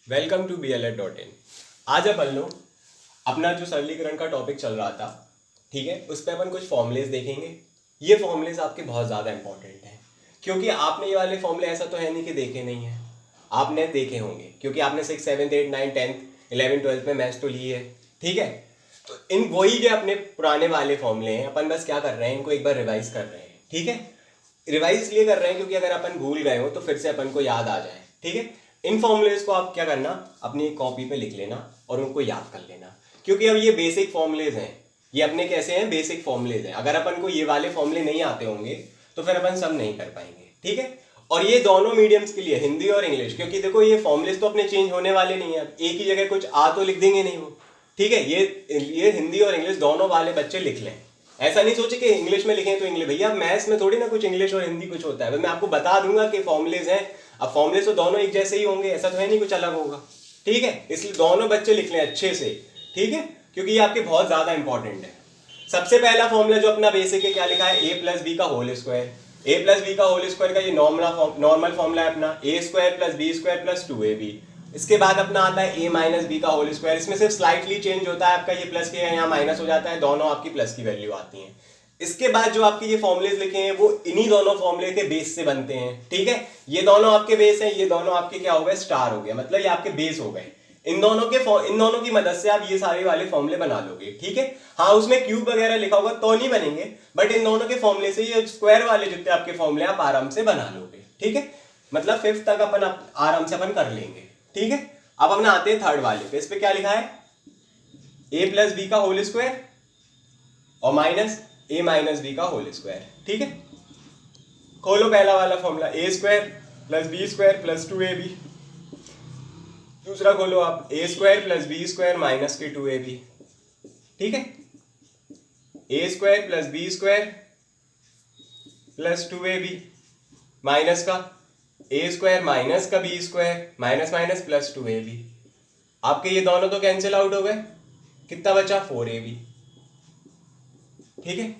Welcome to BLED.in। आज अपन लोग अपना जो सरलीकरण का टॉपिक चल रहा था, ठीक है, उस पर अपन कुछ फॉर्मूलेज देखेंगे। ये फॉर्मूलेज आपके बहुत ज़्यादा इंपॉर्टेंट हैं, क्योंकि आपने ये वाले फॉर्मूले ऐसा तो है नहीं कि देखे नहीं है, आपने देखे होंगे, क्योंकि आपने 6, 7, 8, 9, 10, 11, 12 में मैथ्स तो ली है, ठीक है। तो इन वही जो अपने पुराने वाले फॉर्मूले हैं, अपन बस क्या कर रहे हैं, इनको एक बार रिवाइज कर रहे हैं, ठीक है। रिवाइज इसलिए कर रहे हैं क्योंकि अगर अपन भूल गए हो तो फिर से अपन को याद आ जाए, ठीक है। इन फॉर्मूलेज को आप क्या करना, अपनी कॉपी पे लिख लेना और उनको याद कर लेना, क्योंकि अब ये बेसिक फॉर्मूलेज हैं। ये अपने कैसे हैं, बेसिक फॉर्मूलेज हैं। अगर अपन को ये वाले फॉर्मूले नहीं आते होंगे तो फिर अपन सब नहीं कर पाएंगे, ठीक है। और ये दोनों मीडियम्स के लिए, हिंदी और इंग्लिश, क्योंकि देखो ये फॉर्मूलेज तो अपने चेंज होने वाले नहीं है। अब एक ही जगह कुछ आ तो लिख देंगे नहीं वो, ठीक है। ये हिंदी और इंग्लिश दोनों वाले बच्चे लिख लें। ऐसा नहीं सोचे कि इंग्लिश में लिखें तो इंग्लिश, भैया मैथ्स में थोड़ी ना कुछ इंग्लिश और हिंदी कुछ होता है। मैं आपको बता दूंगा कि फॉर्मूलेज हैं। अब फॉर्मूलेज तो दोनों एक जैसे ही होंगे, ऐसा तो है नहीं कुछ अलग होगा, ठीक है। इसलिए दोनों बच्चे लिख लें अच्छे से, ठीक है, क्योंकि ये आपके बहुत ज्यादा इंपॉर्टेंट है। सबसे पहला फॉर्मूला जो अपना बेसिक है, क्या लिखा है, ए प्लस बी का whole square. A plus B का होल स्क्वायर का ये नॉर्मल फॉर्मूला है अपना, a square plus B square plus 2ab। इसके बाद अपना आता है ए माइनस बी का होल स्क्वायर। इसमें सिर्फ स्लाइटली चेंज होता है आपका, ये प्लस के यहाँ माइनस हो जाता है, दोनों आपकी प्लस की वैल्यू आती है। इसके बाद जो आपके ये फॉर्मुलेज लिखे हैं वो इन्हीं दोनों फॉर्मूले के बेस से बनते हैं, ठीक है। ये दोनों आपके बेस हैं, ये दोनों आपके क्या हो गए, स्टार हो गए, मतलब ये आपके बेस हो गए। इन दोनों की मदद से आप ये सारे वाले फॉर्मूले बना लोगे, ठीक है। हाँ, उसमें क्यूब वगैरह लिखा होगा तो नहीं बनेंगे, बट इन दोनों के फॉर्मूले से ये स्क्वायर वाले जितने आपके फॉर्मूले आप आराम से बना लोगे, ठीक है। मतलब 5th तक अपन आराम से अपन कर लेंगे, ठीक है। अब अपन आते हैं थर्ड वाले पे। इस पे क्या लिखा है, ए प्लस बी का होल स्क्वायर और माइनस ए माइनस बी का होल स्क्वायर, ठीक है। खोलो पहला वाला formula, a square plus B square plus 2ab। दूसरा खोलो आप, a square plus B square minus के 2ab, ठीक है। A square plus B square plus 2ab minus का ए स्क्वायर माइनस का b square minus minus plus 2ab। आपके ये दोनों तो कैंसिल आउट हो गए, कितना बचा, 4ab, ठीक है।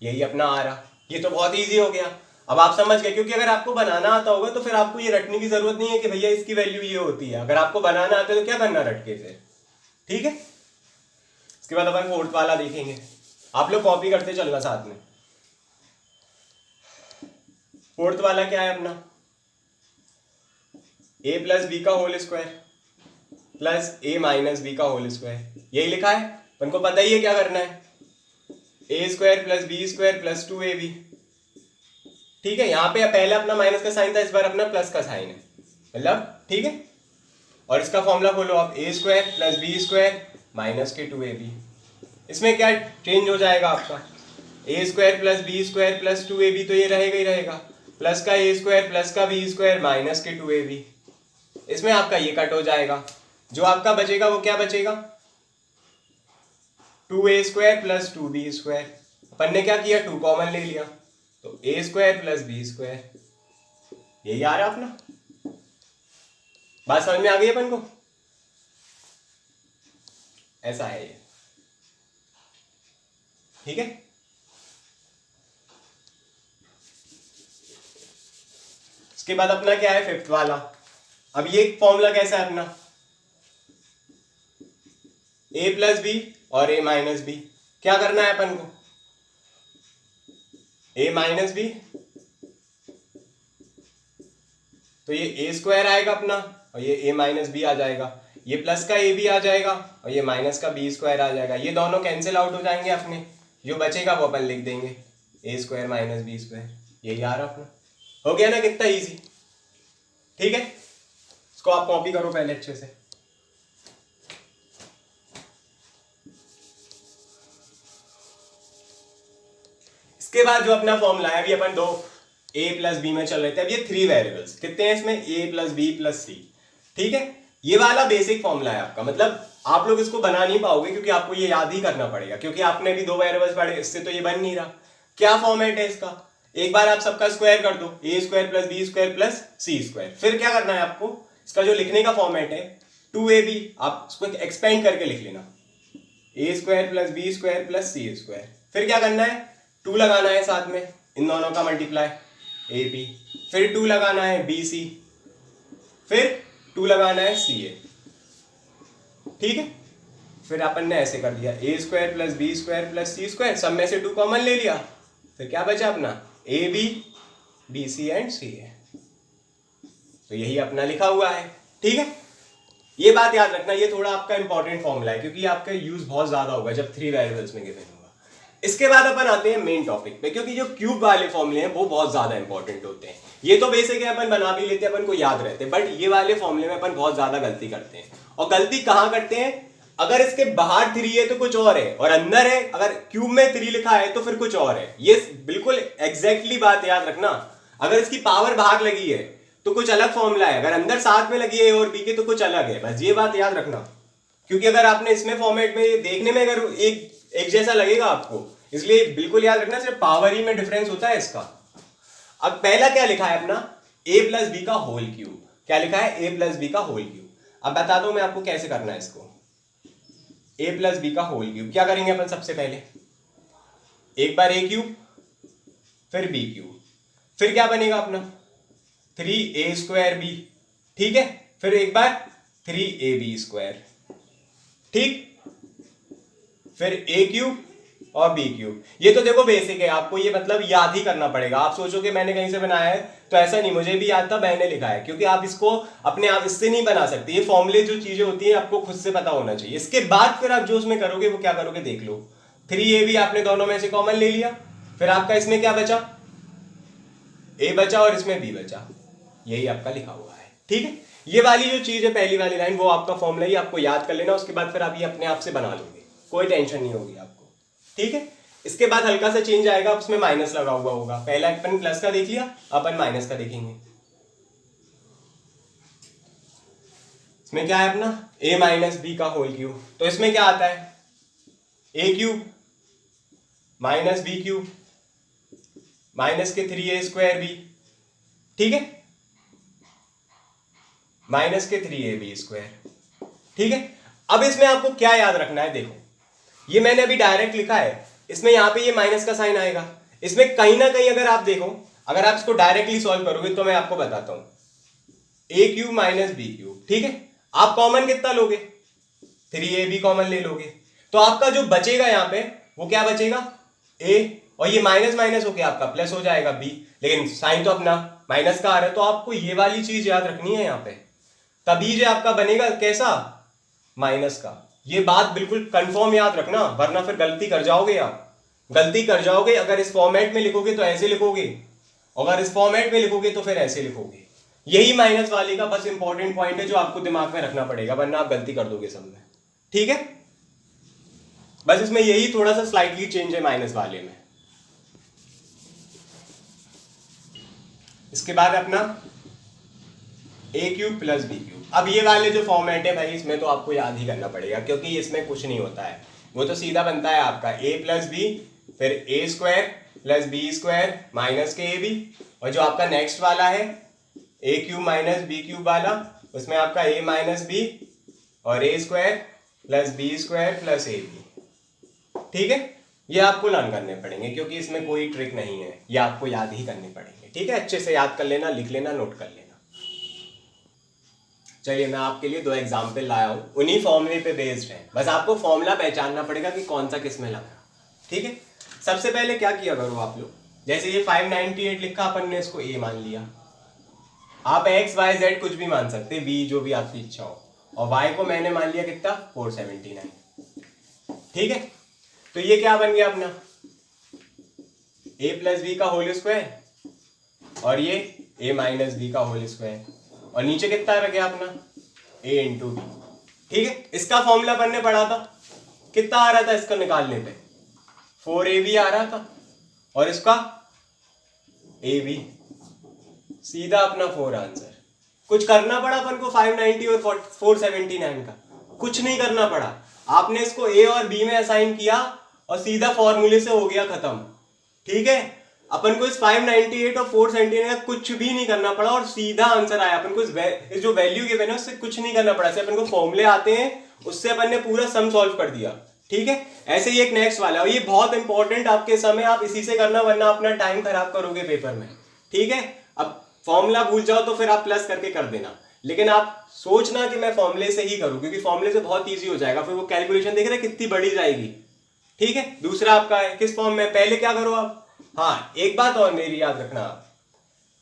यही अपना आ रहा, ये तो बहुत इजी हो गया। अब आप समझ गए, क्योंकि अगर आपको बनाना आता होगा तो फिर आपको ये रटने की जरूरत नहीं है कि भैया इसकी वैल्यू ये होती है। अगर आपको बनाना आता है तो क्या करना, रट के फिर, ठीक है। इसके बाद अपन फोर्थ वाला देखेंगे, आप लोग कॉपी करते चलना साथ में। फोर्थ वाला क्या है अपना, ए प्लस बी का होल स्क्वायर प्लस ए माइनस बी का होल स्क्वायर। यही लिखा है, अपन को पता ही है क्या करना है, a square plus B square plus 2ab, ठीक है। यहाँ पे पहले अपना माइनस का साइन था, इस बार अपना प्लस का साइन है, मतलब ठीक है। और इसका फॉर्मूला खोलो आप, a square plus B square minus के 2ab। इसमें क्या चेंज हो जाएगा आपका, a square plus B square plus 2ab तो ये रहेगा ही रहेगा, प्लस का ए स्क्वायर प्लस का बी स्क्वायर माइनस के 2ab। इसमें आपका ये कट हो जाएगा, जो आपका बचेगा वो क्या बचेगा, 2a square plus 2b square. अपन ने क्या किया, 2 कॉमन ले लिया, तो ए स्क्वायर प्लस बी स्क्वायर। यही आ रहा अपना, बात समझ में आ गई अपन को, ऐसा है ये, ठीक है। इसके बाद अपना क्या है, फिफ्थ वाला। अब ये फॉर्मूला कैसा है अपना, ए प्लस बी और ए माइनस बी। क्या करना है अपन को, ए माइनस बी, तो ये ए स्क्वायर आएगा अपना और ये ए माइनस बी आ जाएगा, ये प्लस का ए भी आ जाएगा और ये माइनस का बी स्क्वायर आ जाएगा। ये दोनों कैंसिल आउट हो जाएंगे अपने, जो बचेगा वो अपन लिख देंगे, ए स्क्वायर माइनस बी स्क्वायर। यही आ रहा अपना, हो गया ना कितना इजी, ठीक है। इसको आप कॉपी करो पहले अच्छे से। इसके बाद जो अपना फॉर्मूला है, अभी अपन दो ए प्लस बी में चल रहे थे, अब ये 3 वेरिएबल्स कितने हैं इसमें, ए प्लस बी प्लस सी, ठीक है। ये वाला बेसिक फॉर्मूला है आपका, मतलब आप लोग इसको बना नहीं पाओगे क्योंकि आपको ये याद ही करना पड़ेगा, क्योंकि आपने भी 2 वेरिएबल्स पढ़े, इससे तो ये बन नहीं रहा। क्या फॉर्मेट है इसका, एक बार आप सबका स्क्वायर कर दो, a square plus B square plus c square. फिर क्या करना है आपको, इसका जो लिखने का फॉर्मेट है 2ab, आप इसको एक्सपेंड करके लिख लेना, a square plus B square plus c square. फिर क्या करना है, 2 लगाना है साथ में, इन दोनों का मल्टीप्लाई, ए बी, फिर 2 लगाना है बी सी, फिर 2 लगाना है CA, ठीक है। फिर अपन ने ऐसे कर दिया A square plus B square plus C square, सब में से 2 कॉमन ले लिया, फिर क्या बचा अपना AB BC एंड CA। तो यही अपना लिखा हुआ है, ठीक है। ये बात याद रखना, ये थोड़ा आपका इंपॉर्टेंट फॉर्मूला है क्योंकि आपका यूज बहुत ज्यादा होगा जब 3 वेरिएबल्स में गिवन होगा। इसके बाद अपन आते हैं मेन टॉपिक पे, क्योंकि जो क्यूब वाले फॉर्मूले हैं वो बहुत ज्यादा इंपॉर्टेंट होते हैं। ये तो बेसिक है, अपन बना भी लेते हैं, अपन को याद रहते हैं, बट ये वाले फॉर्मूले में अपन बहुत ज्यादा गलती करते हैं। और गलती कहाँ करते हैं, अगर इसके बाहर 3 है तो कुछ और है, और अंदर है अगर क्यूब में 3 लिखा है तो फिर कुछ और है। ये बिल्कुल एग्जैक्टली बात याद रखना। अगर इसकी पावर बाहर लगी है तो कुछ अलग फॉर्मूला है, अगर अंदर साथ में लगी है A और B के तो कुछ अलग है, बस ये बात याद रखना। क्योंकि अगर आपने इसमें फॉर्मेट में देखने में अगर एक जैसा लगेगा आपको, इसलिए बिल्कुल याद रखना सिर्फ पावर ही में डिफरेंस होता है इसका। अब पहला क्या लिखा है अपना A प्लस बी का होल क्यूब, क्या लिखा है A प्लस बी का होल क्यूब। अब बता दो मैं आपको कैसे करना है इसको, A प्लस बी का होल क्यूब। क्या करेंगे अपन सबसे पहले, एक बार A क्यूब फिर B क्यूब, फिर क्या बनेगा अपना 3A स्क्वायर B, ठीक है, फिर एक बार 3AB स्क्वायर, ठीक, फिर A क्यूब और B क्यूब। ये तो देखो बेसिक है, आपको ये मतलब याद ही करना पड़ेगा। आप सोचो कि मैंने कहीं से बनाया है, तो ऐसा नहीं, मुझे भी याद था, मैंने लिखा है, क्योंकि आप इसको अपने आप इससे नहीं बना सकते। ये फॉर्मूले जो चीजें होती हैं आपको खुद से पता होना चाहिए। इसके बाद फिर आप जो उसमें करोगे वो क्या करोगे देख लो। 3AB आपने दोनों में से कॉमन ले लिया, फिर आपका इसमें क्या बचा, A बचा और इसमें B बचा, यही आपका लिखा हुआ है, ठीक है। ये वाली जो चीज है पहली वाली लाइन, वो आपका फॉर्मूला ही आपको याद कर लेना, उसके बाद फिर आप ये अपने आप से बना लोगे, कोई टेंशन नहीं होगी आपको, ठीक है। इसके बाद हल्का सा चेंज आएगा, उसमें माइनस लगा हुआ होगा। पहला अपन प्लस का देख लिया, अपन माइनस का देखेंगे। इसमें क्या है अपना A माइनस बी का होल क्यूब, तो इसमें क्या आता है A cube minus B cube minus के 3A स्क्वायर B, ठीक है, माइनस के 3AB स्क्वायर, ठीक है। अब इसमें आपको क्या याद रखना है, देखो ये मैंने अभी डायरेक्ट लिखा है, इसमें यहां पे ये माइनस का साइन आएगा। इसमें कहीं ना कहीं अगर आप देखो, अगर आप इसको डायरेक्टली सॉल्व करोगे तो मैं आपको बताता हूं A cube minus B cube, ठीक है। आप कॉमन कितना लोगे, 3AB कॉमन ले लोगे, तो आपका जो बचेगा यहां पे वो क्या बचेगा A, और ये माइनस माइनस होके आपका प्लस हो जाएगा B, लेकिन साइन तो अपना माइनस का आ रहा है। तो आपको ये वाली चीज याद रखनी है यहां पे, तभी जो आपका बनेगा कैसा माइनस का। ये बात बिल्कुल कंफर्म याद रखना, वरना फिर गलती कर जाओगे आप, गलती कर जाओगे। अगर इस फॉर्मेट में लिखोगे तो ऐसे लिखोगे, अगर इस फॉर्मेट में लिखोगे तो फिर ऐसे लिखोगे। यही माइनस वाले का बस इंपॉर्टेंट पॉइंट है जो आपको दिमाग में रखना पड़ेगा, वरना आप गलती कर दोगे सब में, ठीक है। बस इसमें यही थोड़ा सा स्लाइटली चेंज है माइनस वाले में। इसके बाद अपना A cube plus B cube. अब ये वाले जो फॉर्मेट है भाई, इसमें तो आपको याद ही करना पड़ेगा, क्योंकि इसमें कुछ नहीं होता है, वो तो सीधा बनता है आपका A प्लस बी फिर A square plus B square minus के AB, और जो आपका नेक्स्ट वाला है A cube minus B cube वाला, उसमें आपका A माइनस B और A square plus B square plus AB, ठीक है। ये आपको लर्न करने पड़ेंगे क्योंकि इसमें कोई ट्रिक नहीं है, ये आपको याद ही करने पड़ेंगे, ठीक है। अच्छे से याद कर लेना, लिख लेना, नोट कर लेना। चलिए मैं आपके लिए 2 एग्जाम्पल लाया हूं, उन्हीं फॉर्मूले पे बेस्ड है, बस आपको फॉर्मूला पहचानना पड़ेगा कि कौन सा किस में लगा, ठीक है। सबसे पहले क्या किया करो आप लोग, जैसे ये 598 लिखा, अपन ने इसको A मान लिया। आप x y z कुछ भी मान सकते, b जो भी आपकी इच्छा हो, और y को मैंने मान लिया कितना 479, ठीक है। तो ये क्या बन गया अपना A प्लस बी का होल स्क्वायर और ये A माइनस बी का होल स्क्वायर, और नीचे कितना रह गया अपना A इंटू बी, ठीक है। इसका फॉर्मूला अपन ने पढ़ा था, कितना आ रहा था इसका निकालने पे 4AB आ रहा था, और इसका AB, सीधा अपना 4 आंसर। कुछ करना पड़ा अपन को 590 और 479 का, कुछ नहीं करना पड़ा, आपने इसको A और B में असाइन किया और सीधा फॉर्मूले से हो गया खत्म, ठीक है। अपन को इस 598 और 479 का कुछ भी नहीं करना पड़ा और सीधा आंसर आया। अपन को इस जो वैल्यू गिवन है उससे कुछ नहीं करना पड़ा, अपन को फॉर्मूले आते हैं उससे अपन ने पूरा सम सॉल्व कर दिया, ठीक है। ऐसे ही एक नेक्स्ट वाला, और ये बहुत इंपॉर्टेंट आपके समय, आप इसी से करना वरना अपना टाइम खराब करोगे पेपर में, ठीक है। अब फॉर्मूला भूल जाओ तो फिर आप प्लस करके कर देना, लेकिन आप सोचना कि मैं फॉर्मूले से ही करूं, क्योंकि फॉर्मूले से बहुत ईजी हो जाएगा, फिर वो कैलकुलेशन देख रहे हैं कितनी बड़ी जाएगी। ठीक है, दूसरा आपका है किस फॉर्म में, पहले क्या करो आप, हाँ एक बात और मेरी याद रखना, आप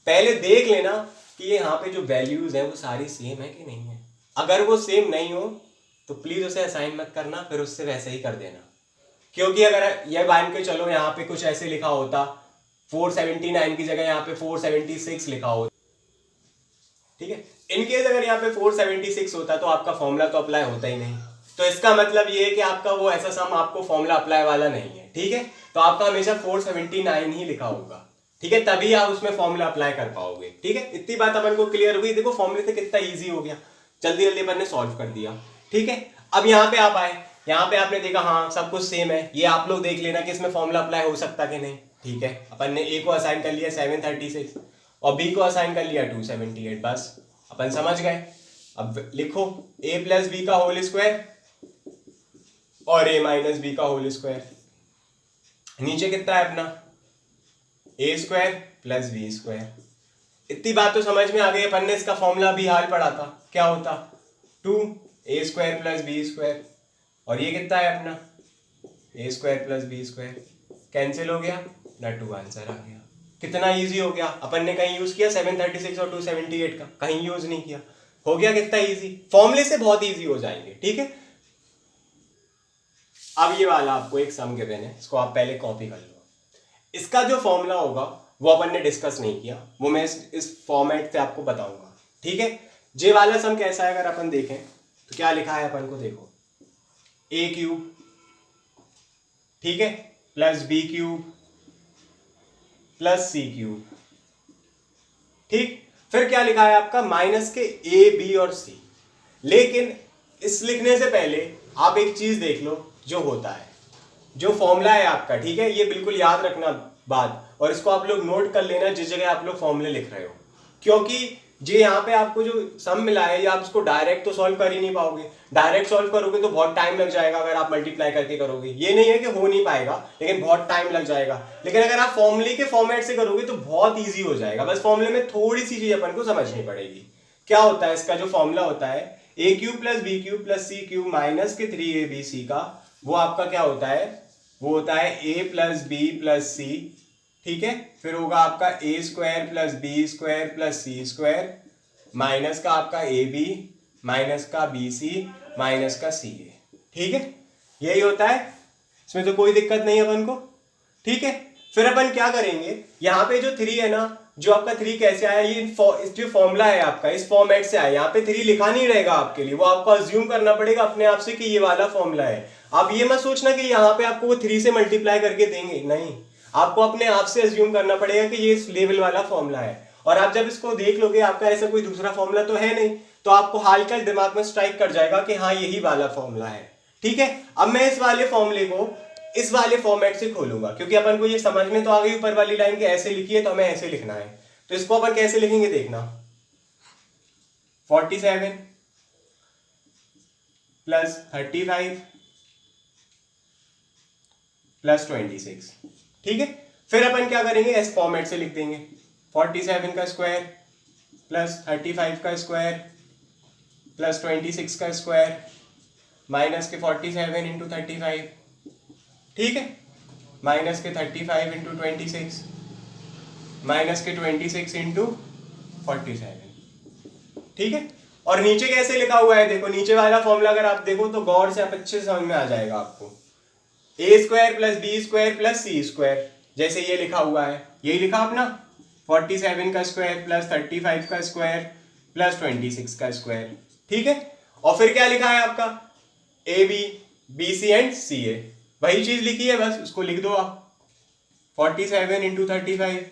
पहले देख लेना कि ये यहाँ पे जो वैल्यूज है वो सारी सेम है कि नहीं है। अगर वो सेम नहीं हो तो प्लीज उसे असाइन मत करना, फिर उससे वैसे ही कर देना। क्योंकि अगर ये मान के चलो यहाँ पे कुछ ऐसे लिखा होता 479 की जगह यहाँ पे 476 लिखा होता, ठीक है, इनकेस अगर यहाँ पे 476 होता तो आपका फॉर्मूला तो अप्लाई होता ही नहीं। तो इसका मतलब ये है कि आपका वो ऐसा सम आपको फॉर्मूला अप्लाई वाला नहीं है। ठीक है, तो आपका हमेशा 479 ही लिखा होगा। ठीक है, तभी आप उसमें फॉर्मूला अप्लाई कर पाओगे। ठीक है, इतनी बात अपन को क्लियर हो गई। देखो फॉर्मूले से कितना ईजी हो गया, जल्दी जल्दी अपन ने सॉल्व कर दिया। ठीक है, अब यहाँ पे आप आए, यहाँ पे आपने देखा हाँ सब कुछ सेम है, ये आप लोग देख लेना कि इसमें फॉर्मूला अप्लाई हो सकता कि नहीं। ठीक है, अपन ने ए को असाइन कर लिया 736 और बी को असाइन कर लिया 278, बस अपन समझ गए। अब लिखो a प्लस बी का होल स्क्वायर और a माइनस बी का होल स्क्वायर, नीचे कितना है अपना a square plus B square. इतनी बात तो समझ में आ गई। अपन ने इसका फॉर्मूला भी हाल पढ़ा था, क्या होता 2a square plus B square, और ये कितना है अपना a square plus B square, cancel हो गया ना 2 आंसर आ गया। कितना इजी हो गया। अपन ने कहीं यूज किया 736 और 278 का, कहीं यूज नहीं किया। हो गया कितना इजी, फॉर्मूले से बहुत इजी हो जाएंगे। ठीक है, अब ये वाला आपको एक सम गिवन है, इसको आप पहले कॉपी कर लो। इसका जो फॉर्मूला होगा वो अपन ने डिस्कस नहीं किया, वो मैं इस फॉर्मेट से आपको बताऊंगा। ठीक है, जे वाला सम कैसा है अगर अपन देखें तो क्या लिखा है अपन को, देखो ए क्यूब, ठीक है, plus b cube plus c cube. ठीक, फिर क्या लिखा है आपका माइनस के ए बी और सी। लेकिन इस लिखने से पहले आप एक चीज देख लो जो होता है, जो फॉर्मूला है आपका। ठीक है, ये बिल्कुल याद रखना बात, और इसको आप लोग नोट कर लेना जिस जगह आप लोग फॉर्मूले लिख रहे हो, क्योंकि जो यहाँ पे आपको जो सम मिला है, या आप इसको डायरेक्ट तो सॉल्व कर ही नहीं पाओगे। डायरेक्ट सॉल्व करोगे तो बहुत टाइम लग जाएगा, अगर आप मल्टीप्लाई करके करोगे। ये नहीं है कि हो नहीं पाएगा, लेकिन बहुत टाइम लग जाएगा। लेकिन अगर आप फॉर्मूले के फॉर्मेट से करोगे तो बहुत ईजी हो जाएगा। बस फॉर्मूले में थोड़ी सी चीज अपन को समझनी पड़ेगी। क्या होता है इसका जो फॉर्मूला होता है, a cube plus b cube plus c cube minus के 3ab का, वो आपका क्या होता है, वो होता है a plus b plus c. ठीक है, फिर होगा आपका a square plus B square plus c square, minus का आपका ए बी माइनस का बी सी माइनस का सी ए। ठीक है, यही होता है, इसमें तो कोई दिक्कत नहीं है अपन को। ठीक है, फिर अपन क्या करेंगे, यहाँ पे जो 3 है ना, जो आपका 3 कैसे आया, ये जो फॉर्मूला है आपका इस फॉर्मेट से आया। यहाँ पे 3 लिखा नहीं रहेगा आपके लिए, वो आपको अज्यूम करना पड़ेगा अपने आप से कि ये वाला फॉर्मूला है। आप ये मत सोचना कि यहाँ पे आपको वो 3 से मल्टीप्लाई करके देंगे, नहीं, आपको अपने आप से अज्यूम करना पड़ेगा कि ये इस लेवल वाला फॉर्मूला है। और आप जब इसको देख लोगे, आपका ऐसा कोई दूसरा फॉर्मूला तो है नहीं, तो आपको हाल दिमाग में स्ट्राइक कर जाएगा कि हाँ यही वाला फॉर्मूला है। ठीक है, अब मैं इस वाले फॉर्मूले को इस वाले फॉर्मेट से खोलूंगा, क्योंकि अपन को ये समझ में तो आ गई ऊपर वाली लाइन के ऐसे लिखी है तो हमें ऐसे लिखना है। तो इसको अपन कैसे लिखेंगे देखना, 47 प्लस 35 प्लस 26। ठीक है, फिर अपन क्या करेंगे, इस फॉर्मेट से लिख देंगे 47 का स्क्वायर प्लस 35 का स्क्वायर प्लस 26 का स्क्वायर माइनस के 47 इंटू 35। ठीक है, माइनस के 35 इंटू 26 माइनस के 26 इंटू 47। ठीक है, और नीचे कैसे लिखा हुआ है देखो, नीचे वाला फॉर्मूला अगर आप देखो तो गौर से आप अच्छे से समझ में आ जाएगा आपको। A square plus B square plus c square, जैसे ये लिखा हुआ है, यही लिखा अपना 47 का स्क्वायर प्लस 35 का स्क्वायर प्लस 26 का स्क्वायर। ठीक है, और फिर क्या लिखा है आपका a b b c and c a, वही चीज लिखी है, बस उसको लिख दो आप 47 इंटू 35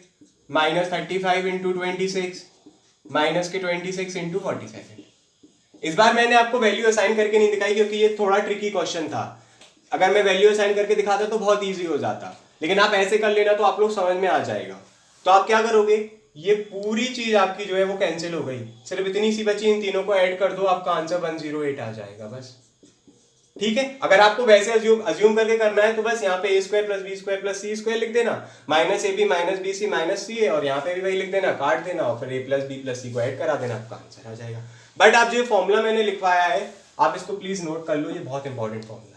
माइनस 35 इंटू 26 माइनस के 26 इंटू 47। इस बार मैंने आपको वैल्यू असाइन करके नहीं दिखाई, क्योंकि ये थोड़ा ट्रिकी क्वेश्चन था। अगर मैं वैल्यू असाइन करके दिखाता तो बहुत इजी हो जाता, लेकिन आप ऐसे कर लेना तो आप लोग समझ में आ जाएगा। तो आप क्या करोगे, ये पूरी चीज आपकी जो है वो कैंसिल हो गई, सिर्फ इतनी सी बची, इन तीनों को ऐड कर दो, आपका आंसर 108 आ जाएगा बस। ठीक है, अगर आपको वैसे अज्यूम करके करना है तो बस यहाँ पे a square plus B square plus c square लिख देना, minus a b minus b c minus c a, और यहाँ पे भी वही लिख देना, काट देना, और फिर ए प्लस बी प्लस सी को ऐड करा देना, आपका आंसर आ जाएगा। बट आप जो फॉर्मूला मैंने लिखवाया है आप इसको प्लीज नोट कर लो, ये बहुत इंपॉर्टेंट फॉर्मूला है।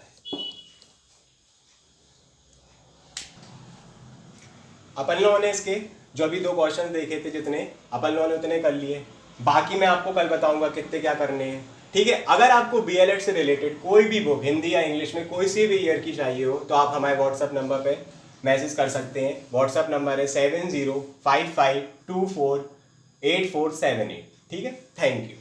अपन लोगों ने इसके जो अभी 2 क्वेश्चन देखे थे जितने अपन लोगों ने उतने कर लिए, बाकी मैं आपको कल बताऊंगा कितने क्या करने हैं, ठीक है। अगर आपको BLED से रिलेटेड कोई भी बुक हिंदी या इंग्लिश में कोई सी भी ईयर की चाहिए हो तो आप हमारे व्हाट्सएप नंबर पे मैसेज कर सकते हैं। व्हाट्सएप नंबर है 7055248478, ठीक है। Thank you.